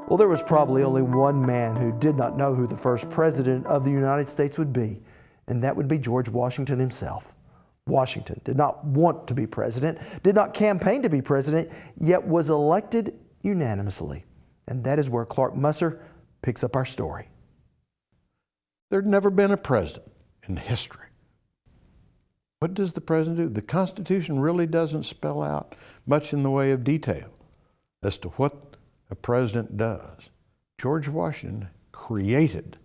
Well, there was probably only one man who did not know who the first president of the United States would be, and that would be George Washington himself. Washington did not want to be president, did not campaign to be president, yet was elected unanimously. And that is where Clark Musser picks up our story. There'd never been a president in history. What does the president do? The Constitution really doesn't spell out much in the way of detail as to what a president does. George Washington created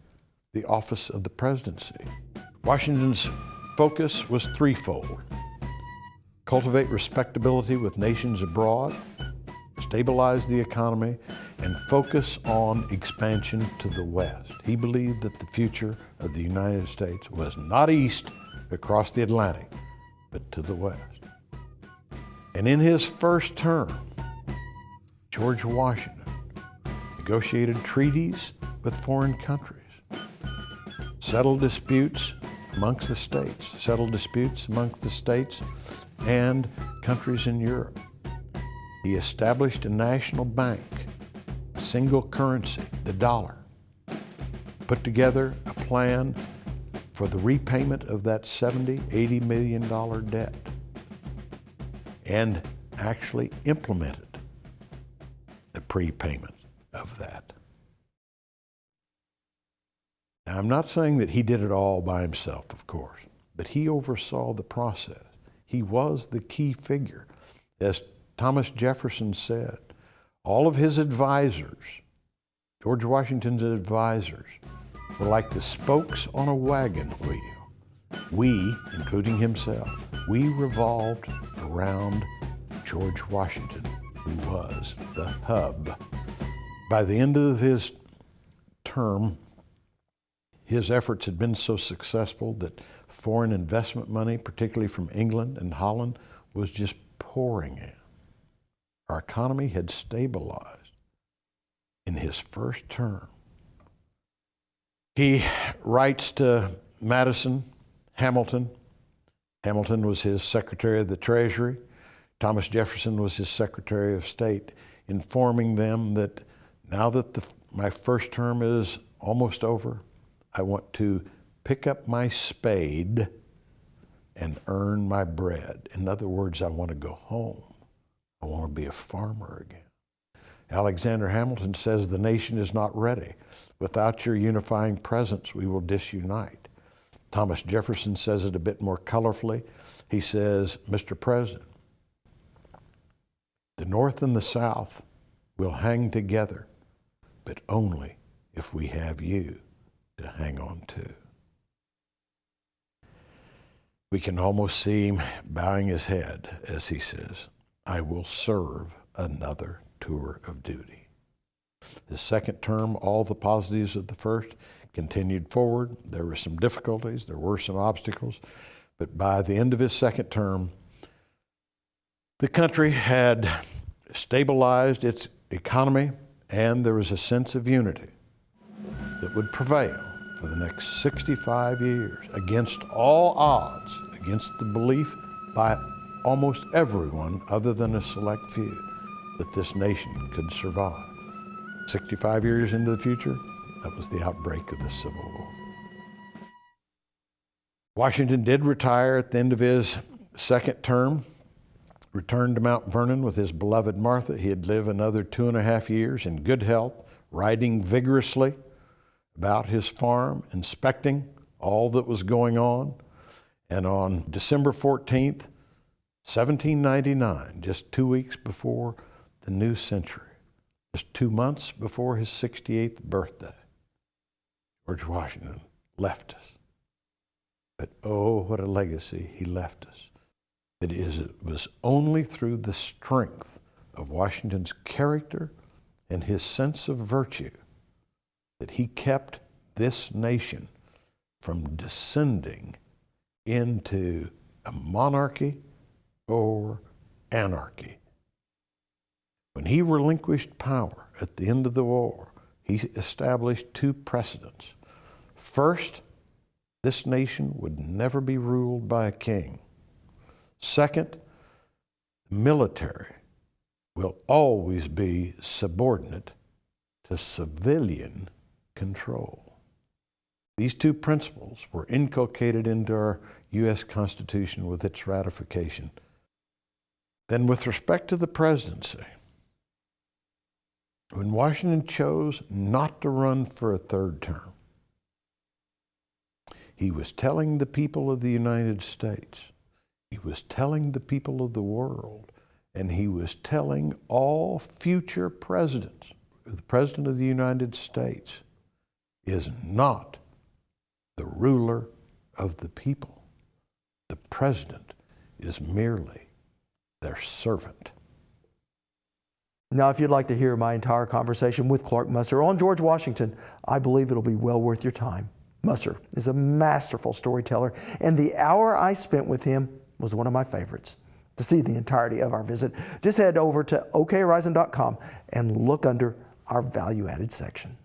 the office of the presidency. Washington's focus was threefold: cultivate respectability with nations abroad, stabilize the economy, and focus on expansion to the West. He believed that the future of the United States was not east across the Atlantic, but to the West. And in his first term, George Washington negotiated treaties with foreign countries, settled disputes amongst the states and countries in Europe. He established a national bank, a single currency, the dollar, put together a plan for the repayment of that $80 million debt, and actually implemented the prepayment of that. Now, I'm not saying that he did it all by himself, of course, but he oversaw the process. He was the key figure. As Thomas Jefferson said, all of his advisors, George Washington's advisors, were like the spokes on a wagon wheel. We, including himself, we revolved around George Washington, who was the hub. By the end of his term, his efforts had been so successful that foreign investment money, particularly from England and Holland, was just pouring in. Our economy had stabilized in his first term. He writes to Madison, Hamilton. Hamilton was his Secretary of the Treasury. Thomas Jefferson was his Secretary of State, informing them that now that my first term is almost over, I want to pick up my spade and earn my bread. In other words, I want to go home. I want to be a farmer again. Alexander Hamilton says the nation is not ready. Without your unifying presence, we will disunite. Thomas Jefferson says it a bit more colorfully. He says, Mr. President, the North and the South will hang together, but only if we have you to hang on to. We can almost see him bowing his head as he says, I will serve another tour of duty. His second term, all the positives of the first continued forward. There were some difficulties, there were some obstacles, but by the end of his second term, the country had stabilized its economy, and there was a sense of unity that would prevail for the next 65 years against all odds, against the belief by almost everyone other than a select few that this nation could survive. 65 years into the future, that was the outbreak of the Civil War. Washington did retire at the end of his second term, returned to Mount Vernon with his beloved Martha. He'd live another 2.5 years in good health, riding vigorously about his farm, inspecting all that was going on. And on December 14th, 1799, just 2 weeks before the new century, just 2 months before his 68th birthday, George Washington left us. But oh, what a legacy he left us. It was only through the strength of Washington's character and his sense of virtue that he kept this nation from descending into a monarchy or anarchy. When he relinquished power at the end of the war, he established two precedents. First, this nation would never be ruled by a king. Second, the military will always be subordinate to civilian control. These two principles were inculcated into our U.S. Constitution with its ratification. Then with respect to the presidency, when Washington chose not to run for a third term, he was telling the people of the United States, he was telling the people of the world, and he was telling all future presidents, the President of the United States is not the ruler of the people. The President is merely their servant. Now, if you'd like to hear my entire conversation with Clark Musser on George Washington, I believe it'll be well worth your time. Musser is a masterful storyteller, and the hour I spent with him was one of my favorites. To see the entirety of our visit, just head over to okhorizon.com and look under our value-added section.